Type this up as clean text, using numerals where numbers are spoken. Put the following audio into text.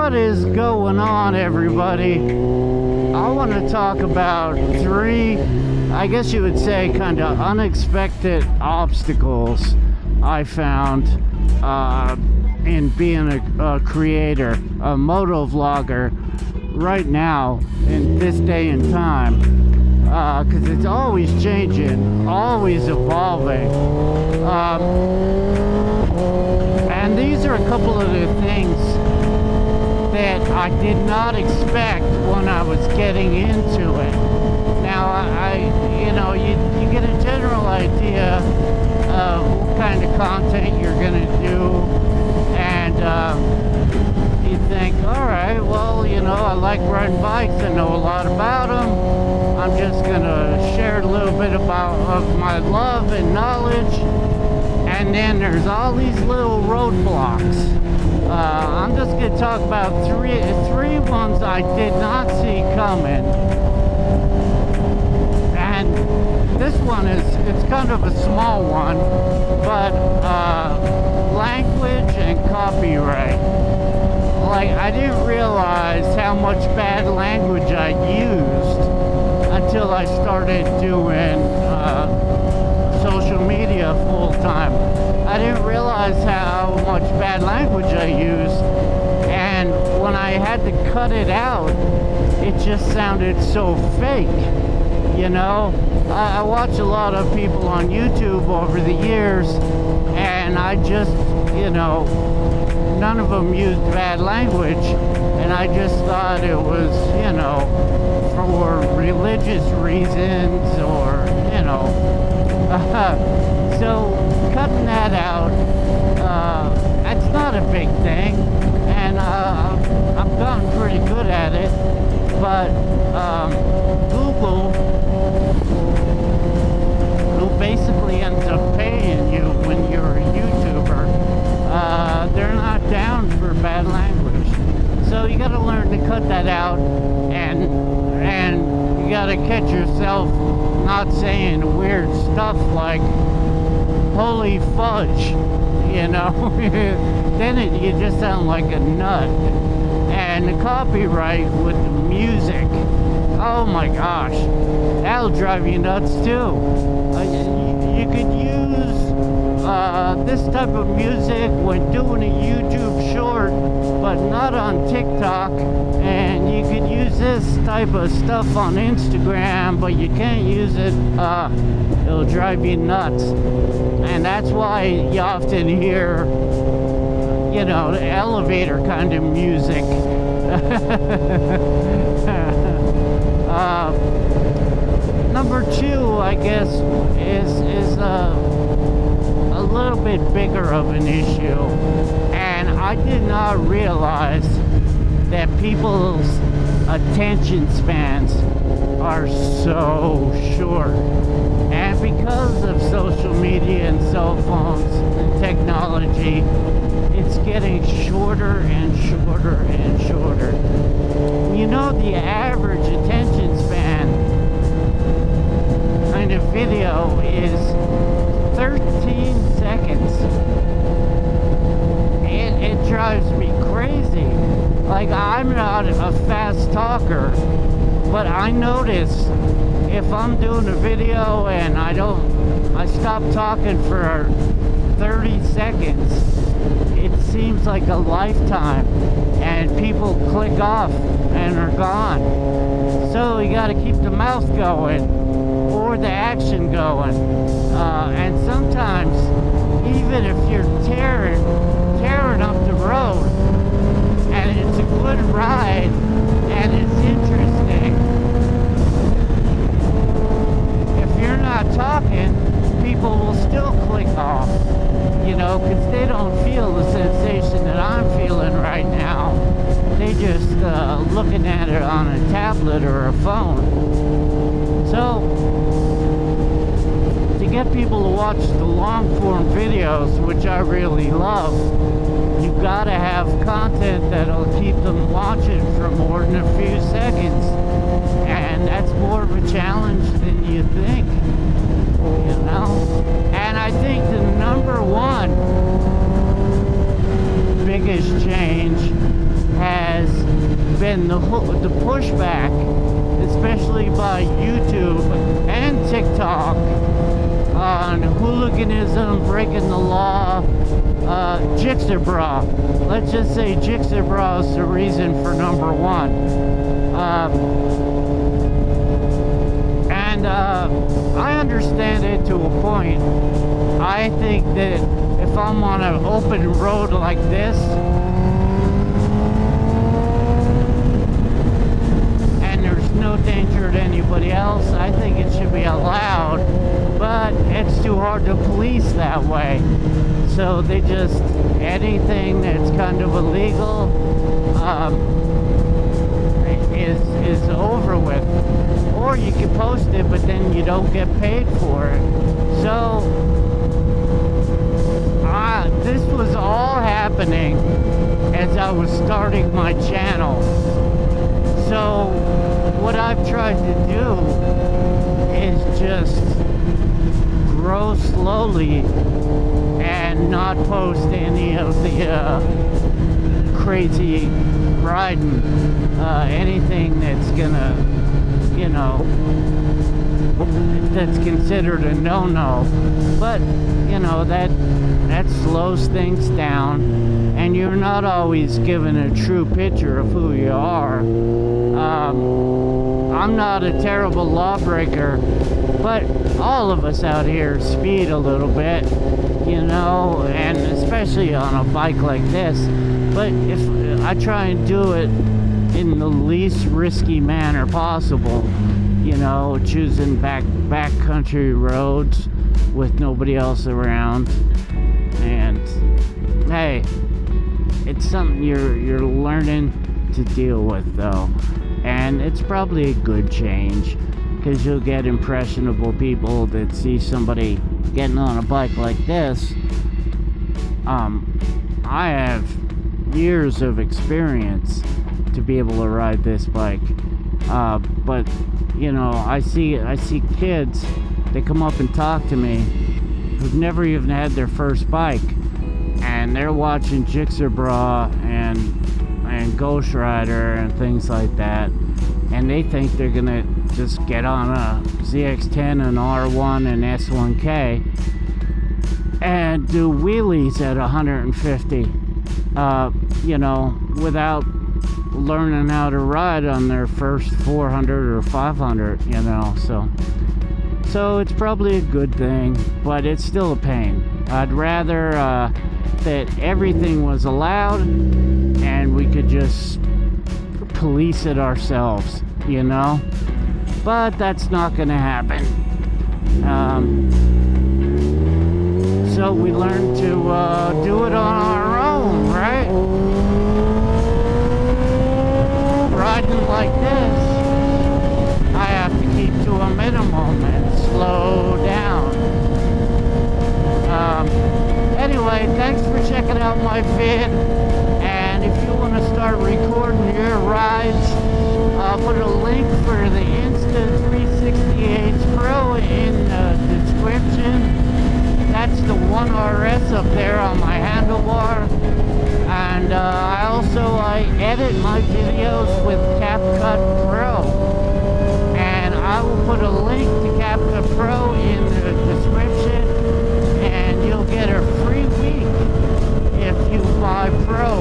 What is going on, everybody? I want to talk about three, I guess you would say, kind of unexpected obstacles I found in being a creator, a motovlogger right now in this day and time, because it's always changing, always evolving. And these are a couple of the things that I did not expect when I was getting into it. Now, you get a general idea of what kind of content you're going to do, and you think, all right, well, I like riding bikes, I know a lot about them. I'm just going to share a little bit of my love and knowledge. And then there's all these little roadblocks. I'm just going to talk about three ones I did not see coming. And this one it's kind of a small one, but language and copyright. Like, I didn't realize how much bad language I used until I started doing social media full time. I didn't realize how much bad language I used, and when I had to cut it out, it just sounded so fake. I watch a lot of people on YouTube over the years, and I just, none of them used bad language, and I just thought it was, for religious reasons or, so cutting that out, that's not a big thing, and I've gotten pretty good at it, but Google, who basically ends up paying you when you're a YouTuber, they're not down for bad language. So you got to learn to cut that out, and you got to catch yourself not saying weird stuff like holy fudge, then you just sound like a nut. And the copyright with the music, oh my gosh, that'll drive you nuts too. You could use this type of music when doing a YouTube short, but not on TikTok, and you could use this type of stuff on Instagram, but you can't use it, it'll drive you nuts. And that's why you often hear, the elevator kind of music. Number two, I guess, is a little bit bigger of an issue, and I did not realize that people's attention spans are so short. And because of social media and cell phones and technology, it's getting shorter and shorter and shorter. The average attention span kind of video is 13 seconds. It drives me crazy. Like, I'm not a fast talker, but I notice if I'm doing a video and I stop talking for 30 seconds, it seems like a lifetime, and people click off and are gone. So you got to keep the mouth going or the action going, and sometimes even if you're tearing up the road and it's a good ride and it's interesting, if you're not talking, people will still click off, because they don't feel the sensation that I'm feeling right now. They just looking at it on a tablet or a phone. So to get people to watch the long form videos, which I really love, you've got to have content that'll keep them watching for more than a few seconds, and that's more of a challenge than you think. And I think the number one biggest change has been the pushback, especially by YouTube and TikTok, on hooliganism, breaking the law, Jigsaw. Let's just say Jigsaw is the reason for number one. And I understand it to a point. I think that if I'm on an open road like this, and there's no danger to anybody else, I think it should be allowed. But it's too hard to police that way. So they just, anything that's kind of illegal is over with. Or you can post it, but then you don't get paid for it. So this was all happening as I was starting my channel. So what I've tried to do is just grow slowly and not post any of the crazy riding, anything that's gonna, you know, that's considered a no-no. But you know, that slows things down, and you're not always given a true picture of who you are. I'm not a terrible lawbreaker, but all of us out here speed a little bit, you know, and especially on a bike like this. But if I try and do it in the least risky manner possible, you know, choosing backcountry roads with nobody else around. And hey, it's something you're learning to deal with, though, and it's probably a good change, because you'll get impressionable people that see somebody getting on a bike like this. I have years of experience to be able to ride this bike, but you know, I see kids, they come up and talk to me who've never even had their first bike, and they're watching Jigsaw and Ghost Rider and things like that, and they think they're gonna just get on a ZX10 and R1 and S1K and do wheelies at 150, you know, without learning how to ride on their first 400 or 500, you know. So it's probably a good thing, but it's still a pain. I'd rather that everything was allowed and we could just police it ourselves, you know. But that's not going to happen. So we learn to do it on our own, right? Riding like this, I have to keep to a minimum and slow down. Anyway, thanks for checking out my vid, and if you want to start recording your rides, I'll put a link for the Insta360H Pro in the description. That's the 1RS up there on my handlebar. And I edit my videos with CapCut Pro. And I will put a link to CapCut Pro in the description, and you'll get a free week if you buy Pro.